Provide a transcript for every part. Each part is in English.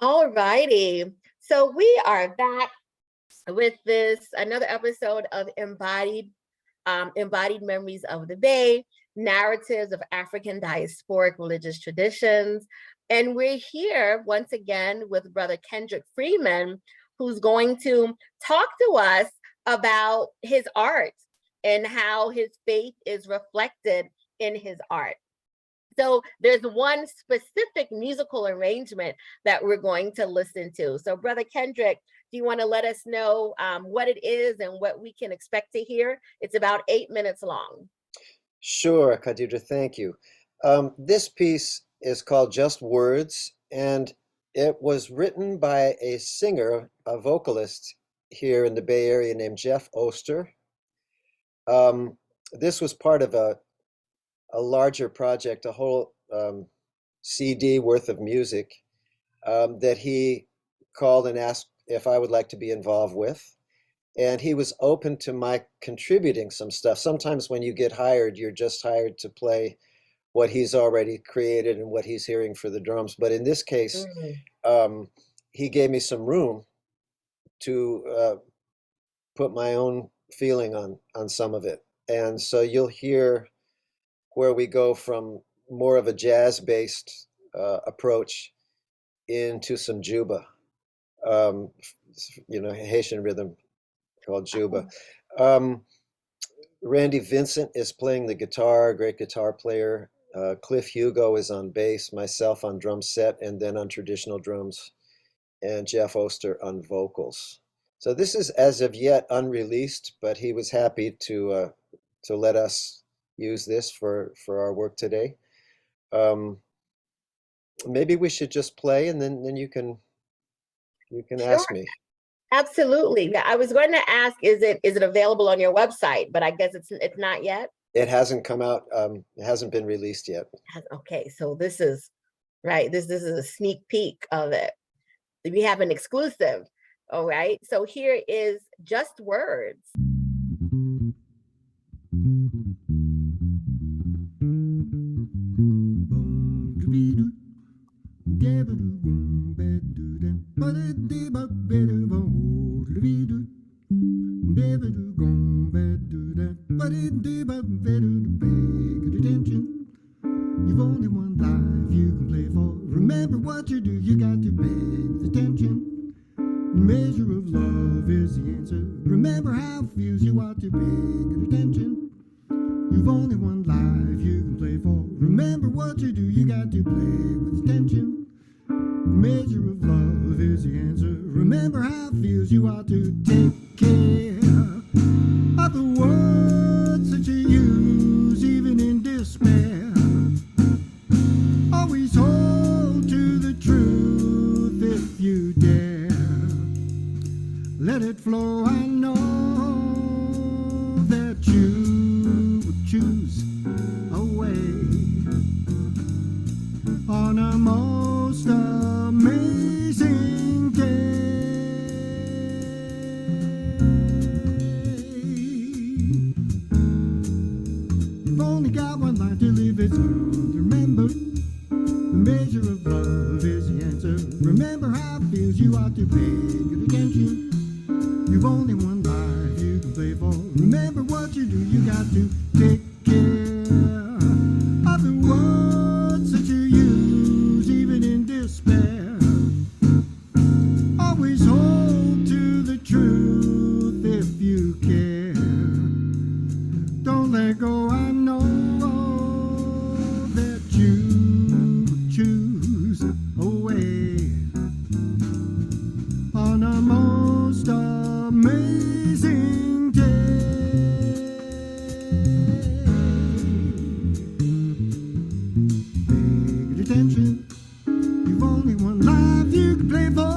All righty. So we are back with another episode of Embodied Memories of the Bay, Narratives of African Diasporic Religious Traditions. And we're here once again with Brother Kendrick Freeman, who's going to talk to us about his art and how his faith is reflected in his art. So there's one specific musical arrangement that we're going to listen to. So Brother Kendrick, do you want to let us know what it is and what we can expect to hear? It's about 8 minutes long. Sure, Khadija, thank you. This piece is called Just Words, and it was written by a singer, a vocalist here in the Bay Area named Jeff Oster. This was part of a larger project, a whole CD worth of music that he called and asked if I would like to be involved with. And he was open to my contributing some stuff. Sometimes when you get hired, you're just hired to play what he's already created and what he's hearing for the drums. But in this case, he gave me some room to put my own feeling on some of it. And so you'll hear where we go from more of a jazz-based approach into some juba, Haitian rhythm called juba. Randy Vincent is playing the guitar, great guitar player. Cliff Hugo is on bass, myself on drum set, and then on traditional drums, and Jeff Oster on vocals. So this is as of yet unreleased, but he was happy to let us use this for our work today. Maybe we should just play, and then you can Sure. ask me. Absolutely. Yeah, I was going to ask, is it available on your website? But I guess it's not yet. It hasn't come out. It hasn't been released yet. Okay, so this is right. This is a sneak peek of it. We have an exclusive. All right. So here is Just Words. You've only one life you can play for. Remember what you do, you got to pay with attention. The measure of love is the answer. Remember how it feels, you ought to pay good attention. You've only one life you can play for. Remember what you do, you got to play with attention. The measure of love is the answer. Remember how it feels, you ought to take care of the words that you use, even in despair. Always hold to the truth if you dare. Let it flow, I know that you would choose a way on a most amazing day. You've only got one life to live, it's hard to remember. The measure of love is the answer. Remember how it feels, you ought to pay good attention. You've only one life you can play for. Remember what you do, you got to take care of the words that you use, even in despair. Always hold to the truth if you care. Don't let go, I know that you choose a way on a most amazing day. Pay good attention. You've only one life you can play for.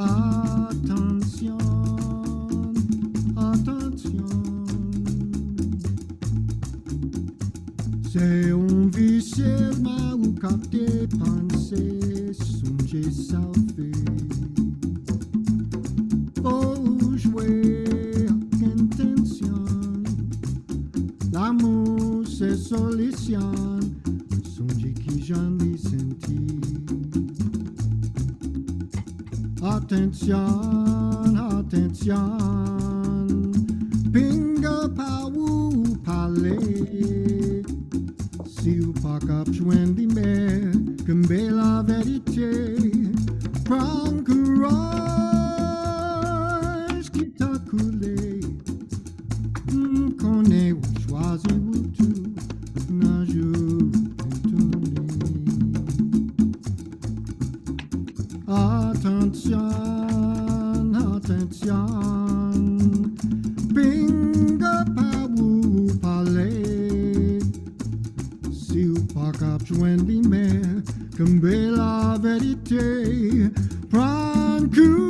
Attention, attention. C'est un vicieux ou capté pensée, songer salvé. Oh, jouer avec intention. L'amour, c'est solution. Songer qui j'en ai senti. Attention, attention. Pinga pa ou parler. Si ou pas cap joindre des mers, comme la vérité. Prends courage qui t'a coulé. Qu'on est ou choisi ou tout, n'a jour étonné. Attention, attention. Pinga pa ou parler. Si ou pas cap joindre des mers, comme la vérité. Prends courage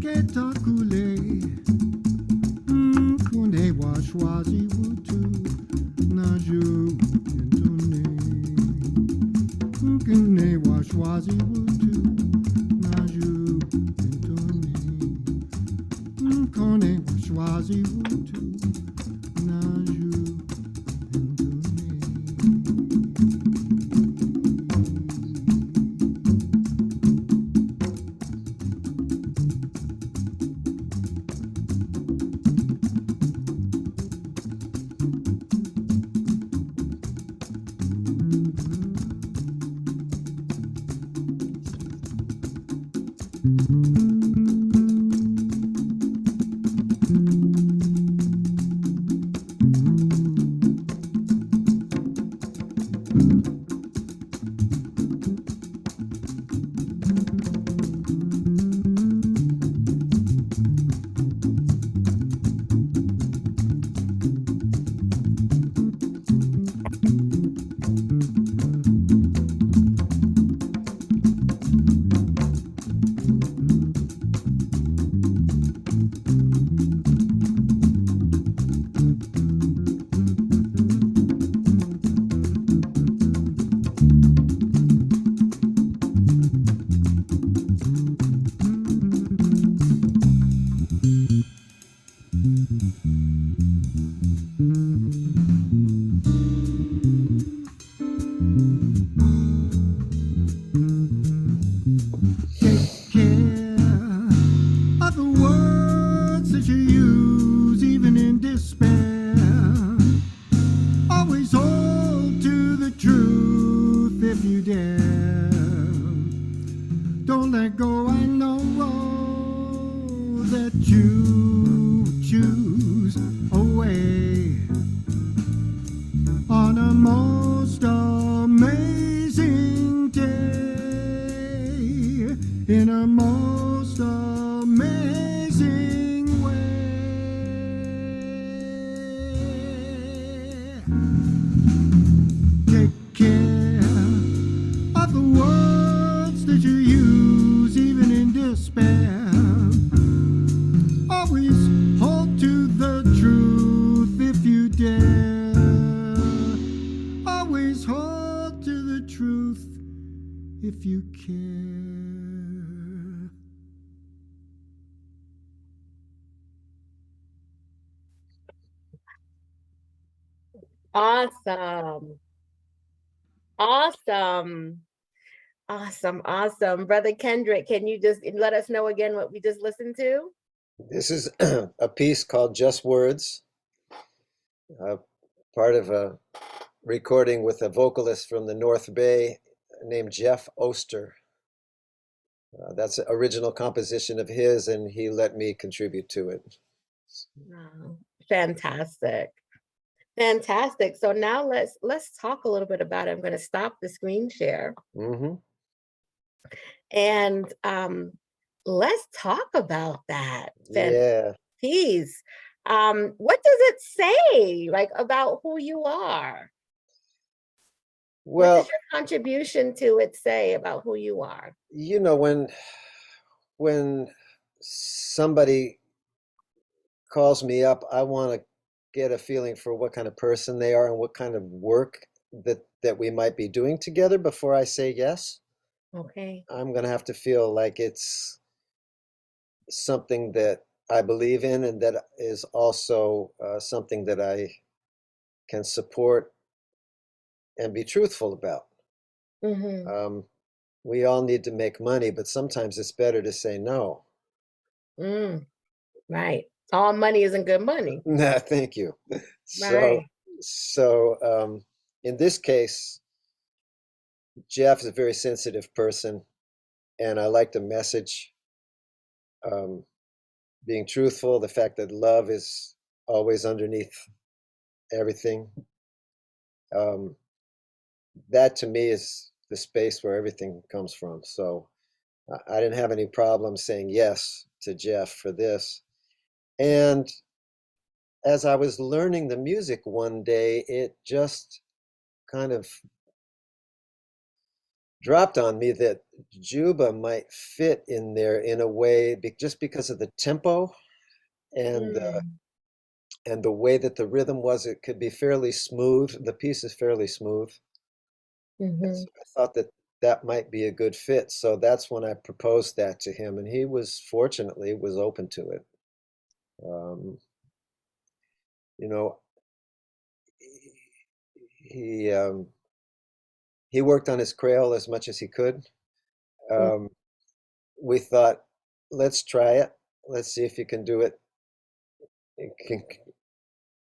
qui t'a coulé. Qu'on ait choisi ou tout, n'a jour étonné. Qu'on ait choisi ou tout, n'a jour étonné. Qu'on ait choisi ou tout, n'a jour Awesome. Awesome. Awesome. Awesome. Brother Kendrick, can you just let us know again what we just listened to? This is a piece called Just Words, part of a recording with a vocalist from the North Bay named Jeff Oster. That's an original composition of his, and he let me contribute to it. Wow. Fantastic. Fantastic. So now let's talk a little bit about it. I'm going to stop the screen share. Mm-hmm. And let's talk about that piece. What does it say, like, about who you are? What does Well, your contribution to it say about who you are? you know, when somebody calls me up, I want to get a feeling for what kind of person they are and what kind of work that we might be doing together before I say yes. Okay. I'm going to have to feel like it's something that I believe in and that is also something that I can support and be truthful about. Mm-hmm. Um, we all need to make money, but sometimes it's better to say no. Mm, right. All money isn't good money. Nah, thank you. So, Right. so in this case, Jeff is a very sensitive person, and I like the message, um, being truthful, the fact that love is always underneath everything. Um, that to me is the space where everything comes from. So I didn't have any problem saying yes to Jeff for this. And as I was learning the music one day, it just kind of dropped on me that Juba might fit in there in a way just because of the tempo and Mm, and the way that the rhythm was. It could be fairly smooth. The piece is fairly smooth. And mm-hmm. so I thought that that might be a good fit. So that's when I proposed that to him, and he was fortunately was open to it. Um, you know, he um, he worked on his Creole as much as he could. Um, we thought, let's try it. Let's see if you can do it. You can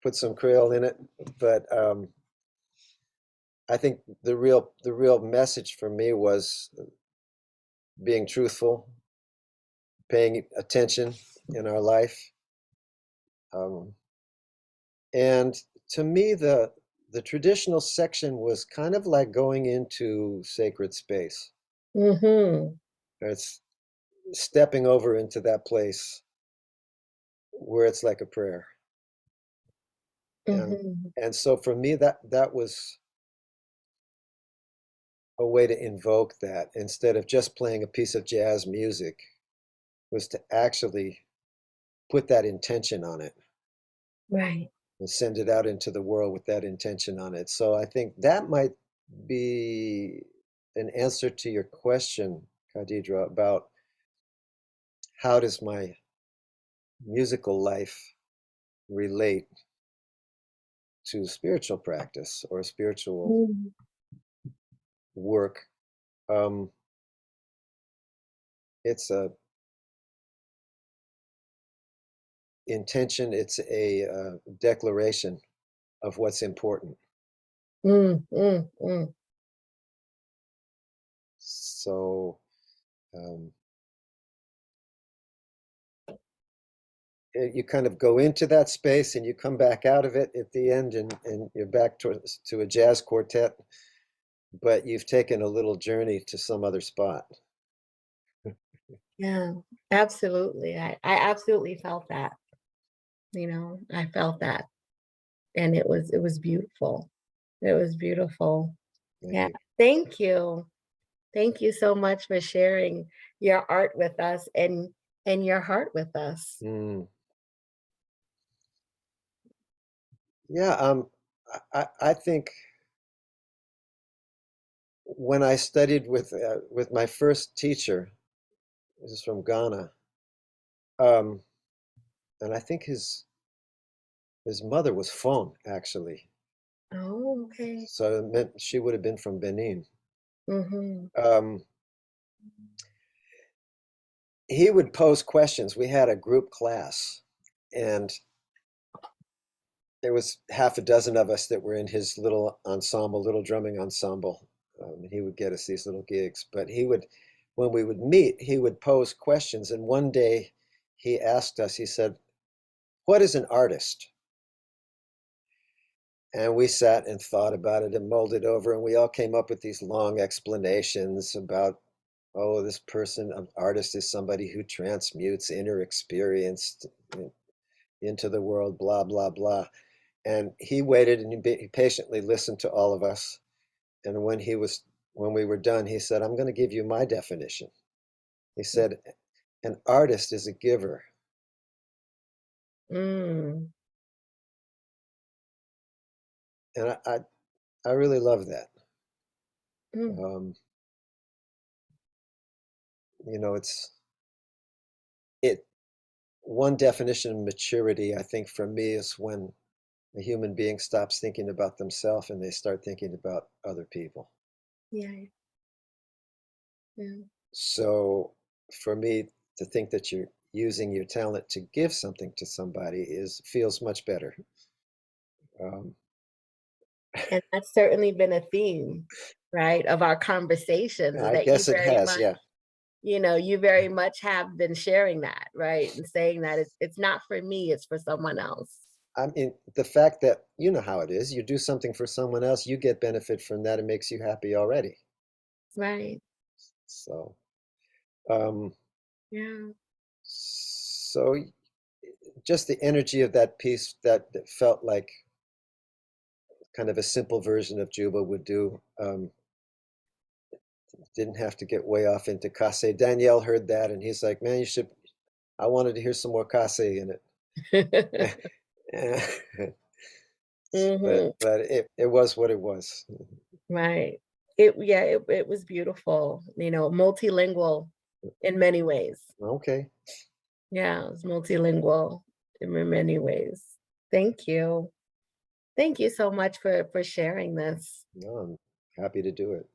put some Creole in it, but I think the real message for me was being truthful, paying attention in our life, um, and to me the traditional section was kind of like going into sacred space. Mm-hmm. It's stepping over into that place where it's like a prayer, and Mm-hmm. and so for me that was a way to invoke that instead of just playing a piece of jazz music, was to actually put that intention on it Right. and send it out into the world with that intention on it. So I think that might be an answer to your question, Khadidra, about how does my musical life relate to spiritual practice or spiritual Mm, work. Um, it's a intention. It's a declaration of what's important. mm, mm, mm. So um, you kind of go into that space and you come back out of it at the end, and you're back to a jazz quartet, but you've taken a little journey to some other spot. Yeah, absolutely. I absolutely felt that. I felt that. And it was beautiful. It was beautiful. Thank Yeah. you. Thank you. Thank you so much for sharing your art with us and your heart with us. Mm. Yeah, I think when I studied with my first teacher, this is from Ghana, um, and I think his mother was Fon actually, Oh, okay. so it meant she would have been from Benin. Mm-hmm. Um, he would pose questions. We had a group class, and there was half a dozen of us that were in his little ensemble, little drumming ensemble. He would get us these little gigs, but when we would meet, he would pose questions. And one day he asked us, he said, "What is an artist?" And we sat and thought about it and mulled it over, and we all came up with these long explanations about, oh, this person, an artist is somebody who transmutes inner experience into the world, blah, blah, blah. And he waited and he patiently listened to all of us. And when we were done, he said, "I'm going to give you my definition." He said, "An artist is a giver." Mm. And I really love that. Mm. Um, it's one definition of maturity, I think, for me, is when a human being stops thinking about themselves and they start thinking about other people. Yeah. Yeah. So for me to think that you're using your talent to give something to somebody feels much better. Um, And that's certainly been a theme, right, of our conversations, is I that you guess it very has, much, yeah. you very much have been sharing that, right? And saying that it's not for me, it's for someone else. I mean, the fact that you know how it is, you do something for someone else, you get benefit from that, it makes you happy already. Right. So, um, Yeah. so just the energy of that piece that felt like kind of a simple version of Juba would do. Didn't have to get way off into Kase. Danielle heard that and he's like, "Man, I wanted to hear some more Kase in it." Hmm. But it was what it was. Right. It was beautiful, multilingual in many ways. Okay. Yeah, it was multilingual in many ways. Thank you. Thank you so much for sharing this. No, I'm happy to do it.